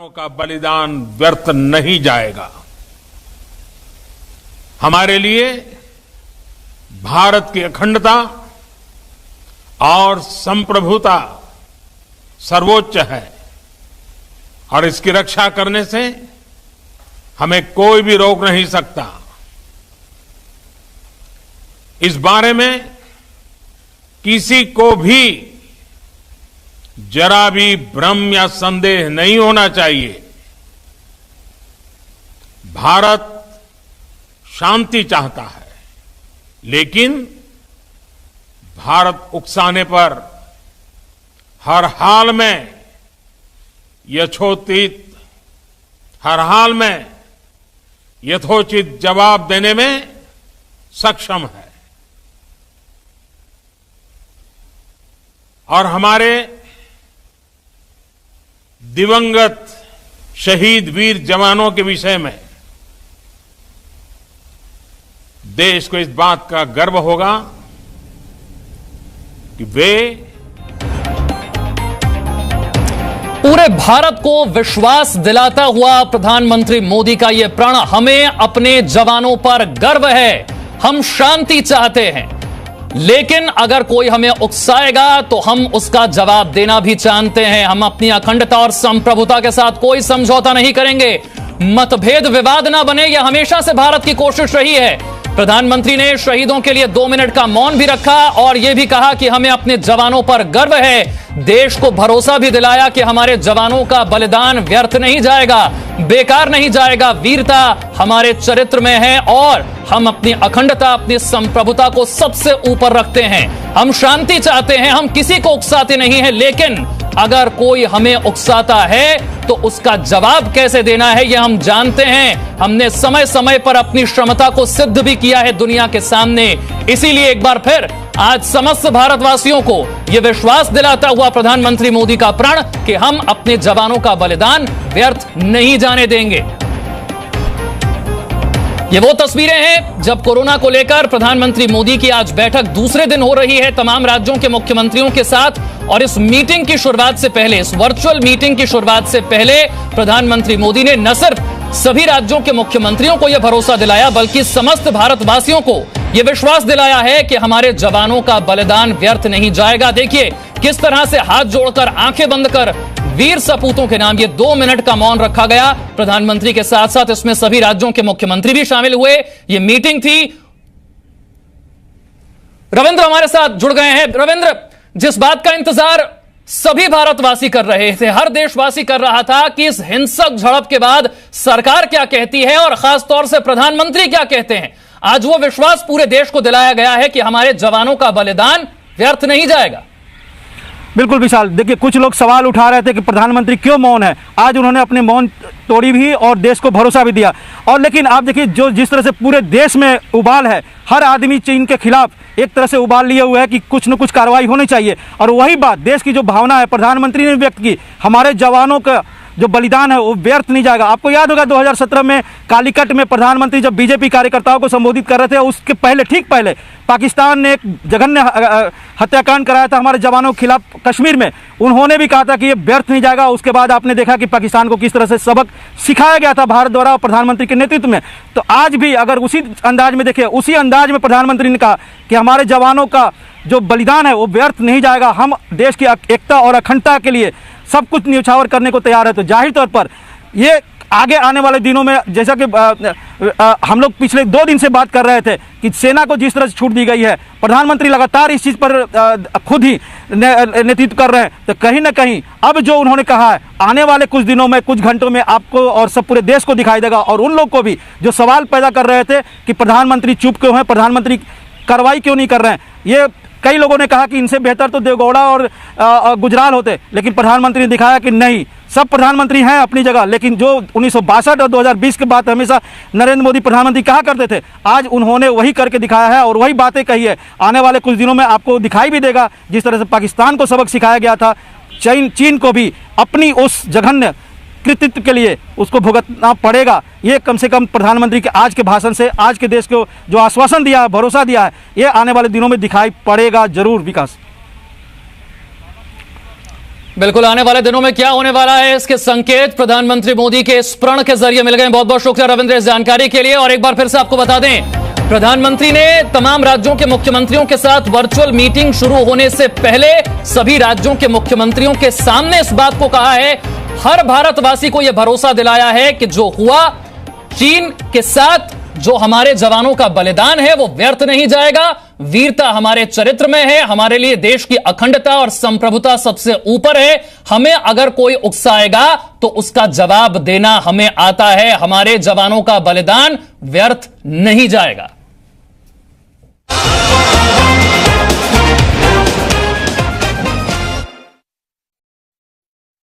का बलिदान व्यर्थ नहीं जाएगा। हमारे लिए भारत की अखंडता और संप्रभुता सर्वोच्च है और इसकी रक्षा करने से हमें कोई भी रोक नहीं सकता। इस बारे में किसी को भी जरा भी भ्रम या संदेह नहीं होना चाहिए। भारत शांति चाहता है, लेकिन भारत उकसाने पर हर हाल में यथोचित जवाब देने में सक्षम है। और हमारे दिवंगत शहीद वीर जवानों के विषय में देश को इस बात का गर्व होगा कि वे पूरे भारत को विश्वास दिलाता हुआ प्रधानमंत्री मोदी का यह प्रण, हमें अपने जवानों पर गर्व है, हम शांति चाहते हैं, लेकिन अगर कोई हमें उकसाएगा तो हम उसका जवाब देना भी जानते हैं। हम अपनी अखंडता और संप्रभुता के साथ कोई समझौता नहीं करेंगे। मतभेद विवाद ना बने, यह हमेशा से भारत की कोशिश रही है। प्रधानमंत्री ने शहीदों के लिए 2 मिनट का मौन भी रखा और यह भी कहा कि हमें अपने जवानों पर गर्व है। देश को भरोसा भी दिलाया कि हमारे जवानों का बलिदान व्यर्थ नहीं जाएगा, बेकार नहीं जाएगा। वीरता हमारे चरित्र में है और हम अपनी अखंडता, अपनी संप्रभुता को सबसे ऊपर रखते हैं। हम शांति चाहते हैं, हम किसी को उकसाते नहीं हैं, लेकिन अगर कोई हमें उकसाता है तो उसका जवाब कैसे देना है यह हम जानते हैं। हमने समय समय पर अपनी क्षमता को सिद्ध भी किया है दुनिया के सामने। इसीलिए एक बार फिर आज समस्त भारतवासियों को यह विश्वास दिलाता हुआ प्रधानमंत्री मोदी का प्रण कि हम अपने जवानों का बलिदान व्यर्थ नहीं जाने देंगे। ये वो तस्वीरें हैं जब कोरोना को लेकर प्रधानमंत्री मोदी की आज बैठक दूसरे दिन हो रही है तमाम राज्यों के मुख्यमंत्रियों के साथ। और इस मीटिंग की शुरुआत से पहले, इस वर्चुअल मीटिंग की शुरुआत से पहले प्रधानमंत्री मोदी ने न सिर्फ सभी राज्यों के मुख्यमंत्रियों को यह भरोसा दिलाया, बल्कि समस्त भारतवासियों को यह विश्वास दिलाया है कि हमारे जवानों का बलिदान व्यर्थ नहीं जाएगा। देखिए किस तरह से हाथ जोड़कर, आंखें बंद कर वीर सपूतों के नाम ये 2 मिनट का मौन रखा गया। प्रधानमंत्री के साथ साथ इसमें सभी राज्यों के मुख्यमंत्री भी शामिल हुए। ये मीटिंग थी। रविंद्र हमारे साथ जुड़ गए हैं। रविंद्र, जिस बात का इंतजार सभी भारतवासी कर रहे थे, हर देशवासी कर रहा था कि इस हिंसक झड़प के बाद सरकार क्या कहती है और खासतौर से प्रधानमंत्री क्या कहते हैं, आज वो विश्वास पूरे देश को दिलाया गया है कि हमारे जवानों का बलिदान व्यर्थ नहीं जाएगा। बिल्कुल विशाल, देखिए कुछ लोग सवाल उठा रहे थे कि प्रधानमंत्री क्यों मौन है। आज उन्होंने अपने मौन तोड़ी भी और देश को भरोसा भी दिया। और लेकिन आप देखिए जिस तरह से पूरे देश में उबाल है, हर आदमी चीन के खिलाफ एक तरह से उबाल लिए हुए है कि कुछ न कुछ कार्रवाई होनी चाहिए। और वही बात, देश की जो भावना है प्रधानमंत्री ने व्यक्त की, हमारे जवानों का जो बलिदान है वो व्यर्थ नहीं जाएगा। आपको याद होगा 2017 में कालीकट में प्रधानमंत्री जब बीजेपी कार्यकर्ताओं को संबोधित कर रहे थे, उसके पहले, ठीक पहले पाकिस्तान ने एक जघन्य हत्याकांड कराया था हमारे जवानों के खिलाफ कश्मीर में। उन्होंने भी कहा था कि ये व्यर्थ नहीं जाएगा। उसके बाद आपने देखा कि पाकिस्तान को किस तरह से सबक सिखाया गया था भारत द्वारा और प्रधानमंत्री के नेतृत्व में। तो आज भी अगर उसी अंदाज में देखिए, उसी अंदाज में प्रधानमंत्री ने कहा कि हमारे जवानों का जो बलिदान है वो व्यर्थ नहीं जाएगा। हम देश की एकता और अखंडता के लिए सब कुछ न्यौछावर करने को तैयार है। तो जाहिर तौर पर ये आगे आने वाले दिनों में, जैसा कि हम लोग पिछले 2 दिन से बात कर रहे थे कि सेना को जिस तरह से छूट दी गई है, प्रधानमंत्री लगातार इस चीज़ पर खुद ही नेतृत्व कर रहे हैं। तो कहीं ना कहीं अब जो उन्होंने कहा है, आने वाले कुछ दिनों में, कुछ घंटों में आपको और सब पूरे देश को दिखाई देगा। और उन लोग को भी जो सवाल पैदा कर रहे थे कि प्रधानमंत्री चुप क्यों हैं, प्रधानमंत्री कार्रवाई क्यों नहीं कर रहे हैं, ये कई लोगों ने कहा कि इनसे बेहतर तो देवगौड़ा और गुजराल होते, लेकिन प्रधानमंत्री ने दिखाया कि नहीं, सब प्रधानमंत्री हैं अपनी जगह, लेकिन जो 1962 और 2020 के बाद हमेशा नरेंद्र मोदी प्रधानमंत्री कहा करते थे, आज उन्होंने वही करके दिखाया है और वही बातें कही है। आने वाले कुछ दिनों में आपको दिखाई भी देगा, जिस तरह से पाकिस्तान को सबक सिखाया गया था, चीन को भी अपनी उस जघन्य कृतित्व के लिए उसको भुगतना पड़ेगा। ये कम से कम प्रधानमंत्री के आज के भाषण से, आज के देश को जो आश्वासन दिया है, भरोसा दिया है, ये आने वाले दिनों में दिखाई पड़ेगा जरूर। विकास बिल्कुल, आने वाले दिनों में क्या होने वाला है इसके संकेत प्रधानमंत्री मोदी के इस प्रण के जरिए मिल गए। बहुत बहुत शुक्रिया रविंद्र इस जानकारी के लिए। और एक बार फिर से आपको बता दें, प्रधानमंत्री ने तमाम राज्यों के मुख्यमंत्रियों के साथ वर्चुअल मीटिंग शुरू होने से पहले सभी राज्यों के मुख्यमंत्रियों के सामने इस बात को कहा है, हर भारतवासी को यह भरोसा दिलाया है कि जो हुआ चीन के साथ, जो हमारे जवानों का बलिदान है वो व्यर्थ नहीं जाएगा। वीरता हमारे चरित्र में है, हमारे लिए देश की अखंडता और संप्रभुता सबसे ऊपर है। हमें अगर कोई उकसाएगा तो उसका जवाब देना हमें आता है। हमारे जवानों का बलिदान व्यर्थ नहीं जाएगा।